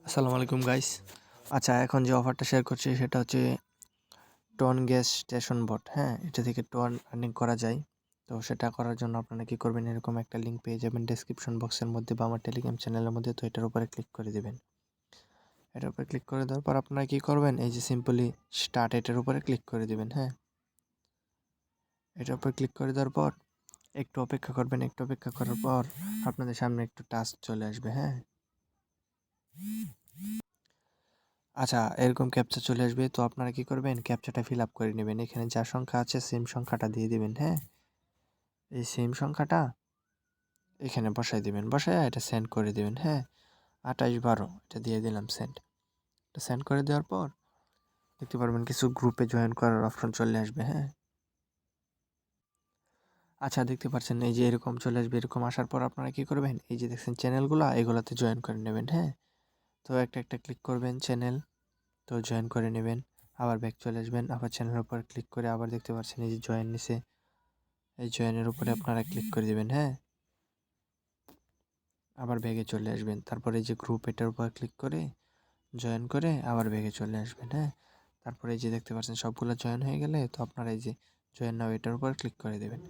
আসসালামু আলাইকুম গাইস। আচ্ছা, এখন যে অফারটা শেয়ার করছি সেটা হচ্ছে টন গ্যাস স্টেশন বট। হ্যাঁ, এটা থেকে টন আর্নিং করা যায়। তো সেটা করার জন্য আপনারা কি করবেন, এরকম একটা লিঙ্ক পেয়ে যাবেন ডেসক্রিপশন বক্সের মধ্যে বা আমার টেলিগ্রাম চ্যানেলের মধ্যে। তো এটার উপরে ক্লিক করে দিবেন। এটার উপরে ক্লিক করে দেওয়ার পর আপনারা কি করবেন, এই যে সিম্পলি স্টার্ট এটার উপরে ক্লিক করে দিবেন। হ্যাঁ, এটার উপরে ক্লিক করে দেওয়ার পর একটু অপেক্ষা করবেন। একটু অপেক্ষা করার পর আপনাদের সামনে একটু টাস্ক চলে আসবে। হ্যাঁ, আচ্ছা, এরকম ক্যাপচা চলে আসবে। তো আপনারা কি করবেন, ক্যাপচাটা ফিল আপ করে নেবেন। এখানে যা সংখ্যা আছে সেম সংখ্যাটা দিয়ে দিবেন। হ্যাঁ, এই সেম সংখ্যাটা এখানে বসাই দিবেন। বসায় এটা সেন্ড করে দিবেন। হ্যাঁ, 2812 এটা দিয়ে দিলাম সেন্ড। এটা সেন্ড করে দেওয়ার পর দেখতে পারবেন কিছু গ্রুপে জয়েন করার অপশন চলে আসবে। হ্যাঁ, আচ্ছা, দেখতে পাচ্ছেন এই যে এরকম চলে আসবে। এরকম আসার পর আপনারা কি করবেন, এই যে দেখছেন চ্যানেলগুলো, এগুলোতে জয়েন করে নেবেন। হ্যাঁ, তো একটা একটা ক্লিক করবেন চ্যানেল, তো জয়েন করে নেবেন। আবার ব্যাক চলে আসবেন, আবার চ্যানেলের উপর ক্লিক করে আবার দেখতে পাচ্ছেন এই যে জয়েন নিচে, এই জয়েনের উপরে আপনারা ক্লিক করে দেবেন। হ্যাঁ, আবার ব্যাগে চলে আসবেন। তারপরে এই যে গ্রুপ, এটার উপর ক্লিক করে জয়েন করে আবার ব্যাগে চলে আসবেন। হ্যাঁ, তারপরে এই যে দেখতে পাচ্ছেন সবগুলো জয়েন হয়ে গেলে তো আপনারা এই যে জয়েন নাও এটার উপর ক্লিক করে দেবেন।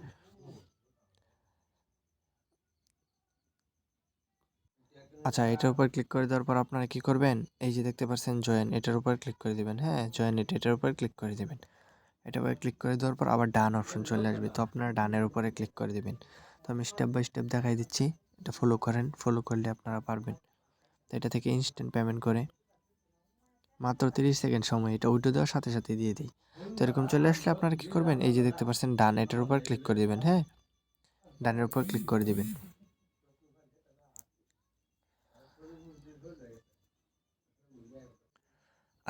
আচ্ছা, এটার উপর ক্লিক করে দেওয়ার পর আপনারা কি করবেন, এই যে দেখতে পাচ্ছেন জয়েন, এটার উপর ক্লিক করে দেবেন। হ্যাঁ, জয়েন এটার উপর ক্লিক করে দেবেন। এটার উপরে ক্লিক করে দেওয়ার পর আবার ডান অপশন চলে আসবে। তো আপনারা ডানের উপরে ক্লিক করে দেবেন। তো আমি স্টেপ বাই স্টেপ দেখাই দিচ্ছি, এটা ফলো করেন। ফলো করলে আপনারা পারবেন। তো এটা থেকে ইনস্ট্যান্ট পেমেন্ট করে মাত্র 30 সেকেন্ড সময় এটা উইথড্র দেওয়ার সাথে সাথে দিয়ে দিই। তো এরকম চলে আসলে আপনারা কি করবেন, এই যে দেখতে পাচ্ছেন ডান, এটার উপর ক্লিক করে দেবেন। হ্যাঁ, ডানের উপর ক্লিক করে দিবেন।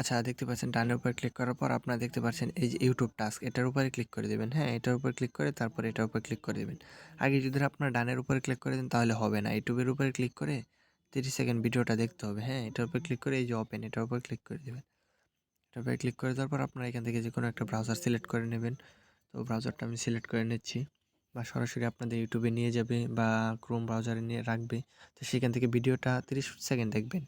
আচ্ছা, দেখতে পাচ্ছেন ডানের উপর ক্লিক করার পর আপনারা দেখতে পাচ্ছেন এই যে ইউটিউব টাস্ক, এটার উপরে ক্লিক করে দেবেন। হ্যাঁ, এটার উপর ক্লিক করে তারপর এটার উপর ক্লিক করে দেবেন। আগে যদি আপনারা ডানের উপরে ক্লিক করে দেন তাহলে হবে না। ইউটিউবের উপরে ক্লিক করে 30 সেকেন্ড ভিডিওটা দেখতে হবে। হ্যাঁ, এটার উপর ক্লিক করে এই যে ওপেন, এটার উপর ক্লিক করে দেবেন। এটার উপরে ক্লিক করে দেওয়ার পর আপনারা এখান থেকে যে কোনো একটা ব্রাউজার সিলেক্ট করে নেবেন। তো ব্রাউজারটা আমি সিলেক্ট করে নিচ্ছি, বা সরাসরি আপনাদের ইউটিউবে নিয়ে যাবে বা ক্রোম ব্রাউজারে নিয়ে রাখবে। তো সেখান থেকে ভিডিওটা 30 সেকেন্ড দেখবেন।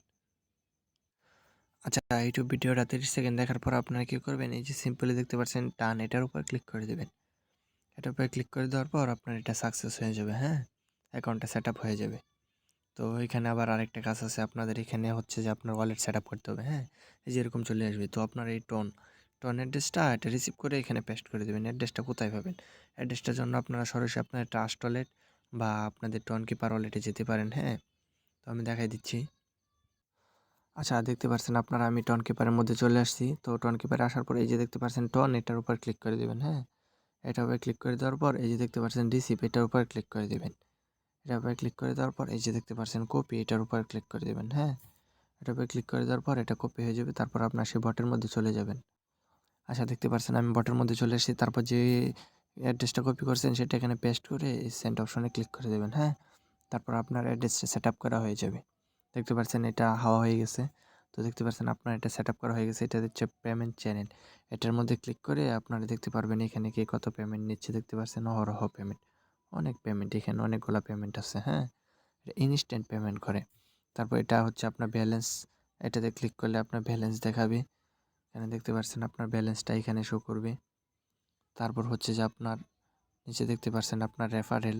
আচ্ছা, ইউটিউব ভিডিওটা 30 সেকেন্ড দেখার পর আপনারা কী করবেন, এই যে সিম্পলি দেখতে পাচ্ছেন টান, এটার উপর ক্লিক করে দেবেন। এটার উপরে ক্লিক করে দেওয়ার পর আপনার এটা সাকসেস হয়ে যাবে। হ্যাঁ, অ্যাকাউন্টটা সেট আপ হয়ে যাবে। তো এখানে আবার আরেকটা কাজ আছে আপনাদের, এখানে হচ্ছে যে আপনার ওয়ালেট সেট আপ করতে হবে। হ্যাঁ, এই যে এরকম চলে আসবে। তো আপনার এই টন অ্যাড্রেসটা এটা রিসিভ করে এখানে পেস্ট করে দেবেন। অ্যাড্রেসটা কোথায় পাবেন, অ্যাড্রেসটার জন্য আপনারা সরাসরি আপনার ট্রাস্ট ওয়ালেট বা আপনাদের টন কিপার ওয়ালেটে যেতে পারেন। হ্যাঁ, তো আমি দেখাই দিচ্ছি। আচ্ছা, দেখতে পাচ্ছেন আপনারা আমি টন কিপারের মধ্যে চলে আসছি। তো টন কিপারে আসার পর এই যে দেখতে পাচ্ছেন টন, এটার উপর ক্লিক করে দেবেন। হ্যাঁ, এটার উপরে ক্লিক করে দেওয়ার পর এই যে দেখতে পাচ্ছেন রিসিভ, এটার উপর ক্লিক করে দেবেন। এটার উপরে ক্লিক করে দেওয়ার পর এই যে দেখতে পাচ্ছেন কপি, এটার উপর ক্লিক করে দেবেন। হ্যাঁ, এটার উপরে ক্লিক করে দেওয়ার পর এটা কপি হয়ে যাবে। তারপর আপনার সেই বটের মধ্যে চলে যাবেন। আচ্ছা, দেখতে পাচ্ছেন আমি বটের মধ্যে চলে এসেছি। তারপর যে অ্যাড্রেসটা কপি করছেন সেটা এখানে পেস্ট করে এই সেন্ড অপশনে ক্লিক করে দেবেন। হ্যাঁ, তারপর আপনার অ্যাড্রেসটা সেট আপ করা হয়ে যাবে। দেখতে পাচ্ছেন এটা হাওয়া হয়ে গেছে। তো দেখতে পাচ্ছেন আপনার এটা সেট আপ করা হয়ে গেছে। এটা হচ্ছে পেমেন্ট চ্যানেল। এটার মধ্যে ক্লিক করে আপনারা দেখতে পারবেন এখানে কে কত পেমেন্ট নিচ্ছে। দেখতে পাচ্ছেন অহরহ পেমেন্ট, অনেক পেমেন্ট, এখানে অনেকগুলো পেমেন্ট আছে। হ্যাঁ, এটা ইনস্ট্যান্ট পেমেন্ট করে। তারপর এটা হচ্ছে আপনার ব্যালেন্স, এটাতে ক্লিক করলে আপনার ব্যালেন্স দেখাবে। এখানে দেখতে পাচ্ছেন আপনার ব্যালেন্সটা এখানে শো করবে। তারপর হচ্ছে যে আপনার নিচে দেখতে পাচ্ছেন আপনার রেফারেল,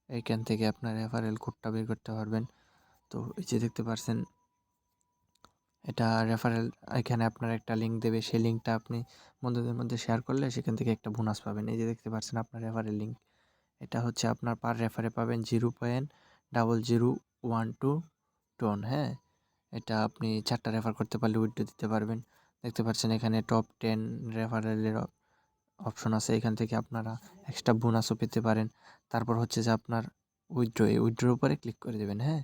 এইখান থেকে আপনার রেফারেল কোডটা বের করতে পারবেন। তো এই যে দেখতে পাচ্ছেন এটা রেফারেল, এখানে আপনার একটা লিঙ্ক দেবে, সেই লিঙ্কটা আপনি বন্ধুদের মধ্যে শেয়ার করলে সেখান থেকে একটা বোনাস পাবেন। এই যে দেখতে পাচ্ছেন আপনার রেফারেল লিঙ্ক, এটা হচ্ছে আপনার পার রেফারে পাবেন 0.0012 টন। হ্যাঁ, এটা আপনি 4টা রেফার করতে পারলে উইথড্র দিতে পারবেন। দেখতে পাচ্ছেন এখানে টপ 10 রেফারেলের অপশন আছে, এখান থেকে আপনারা এক্সট্রা বোনাসও পেতে পারেন। তারপর হচ্ছে যে আপনার উইথড্র, এই উইথড্রোর উপরে ক্লিক করে দেবেন। হ্যাঁ,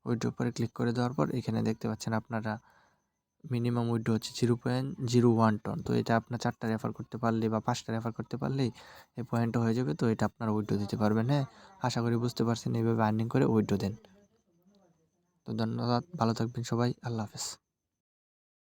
উইথড্রোর উপরে ক্লিক করে দেওয়ার পর এখানে দেখতে পাচ্ছেন আপনারা মিনিমাম উইথড্র হচ্ছে 0.01 টন। তো এটা আপনার 4টা রেফার করতে পারলে বা 5টা রেফার করতে পারলেই এই পয়েন্টটা হয়ে যাবে। তো এটা আপনারা উইথড্র দিতে পারবেন। হ্যাঁ, আশা করি বুঝতে পারছেন, এইভাবে আর্নিং করে উইথড্র দেন। তো ধন্যবাদ, ভালো থাকবেন সবাই, আল্লাহ হাফেজ।